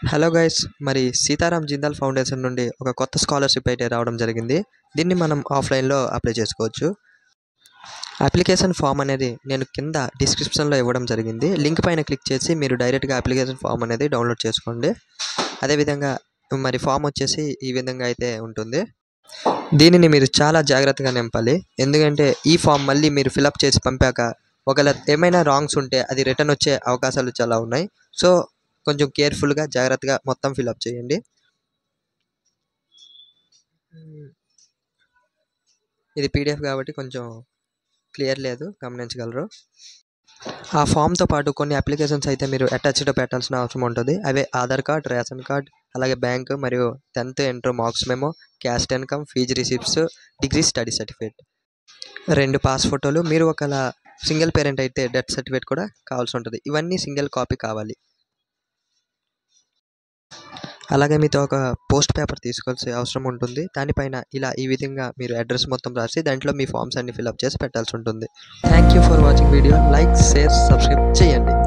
Hello guys, మరి Sitaram Jindal foundation నుండి ఒక కొత్త స్కాలర్షిప్ అయితే రావడం జరిగింది. దీన్ని మనం ఆఫ్లైన్లో అప్లై చేసుకోవచ్చు. అప్లికేషన్ ఫామ్ అనేది నేను కింద డిస్క్రిప్షన్లో ఇవ్వడం జరిగింది. లింక్ పైన క్లిక్ చేసి మీరు డైరెక్ట్గా అప్లికేషన్ ఫామ్ అనేది డౌన్లోడ్ చేసుకోండి. అదేవిధంగా మరి ఫామ్ వచ్చేసి ఈ విధంగా అయితే ఉంటుంది. దీనిని మీరు చాలా జాగ్రత్తగా నింపాలి. ఎందుకంటే ఈ ఫామ్ మళ్ళీ మీరు ఫిలప్ చేసి పంపాక ఒకవేళ ఏమైనా రాంగ్స్ ఉంటే అది రిటర్న్ వచ్చే అవకాశాలు చాలా ఉన్నాయి. సో కొంచెం కేర్ఫుల్గా జాగ్రత్తగా మొత్తం ఫిలప్ చేయండి. ఇది పీడిఎఫ్ కాబట్టి కొంచెం క్లియర్ లేదు, గమనించగలరు. ఆ ఫామ్తో పాటు కొన్ని అప్లికేషన్స్ అయితే మీరు అటాచ్డ్ పెట్టాల్సిన అవసరం ఉంటుంది. అవే ఆధార్ కార్డ్, రేషన్ కార్డ్, అలాగే బ్యాంక్ మరియు 10th inter marks memo, caste income, fee receipts, degree study certificate, 2 pass ఫోటోలు, మీరు ఒకవేళ సింగిల్ పేరెంట్ అయితే డెత్ సర్టిఫికేట్ కూడా కావాల్సి ఉంటుంది. ఇవన్నీ సింగిల్ కాపీ కావాలి. అలాగే మీతో ఒక పోస్ట్ పేపర్ తీసుకోవాల్సిన అవసరం ఉంటుంది. దానిపైన ఇలా ఈ విధంగా మీరు అడ్రస్ మొత్తం రాసి దాంట్లో మీ ఫామ్స్ అన్ని ఫిల్అప్ చేసి పెట్టాల్సి ఉంటుంది. Thank you for watching video. Like, share, subscribe చేయండి.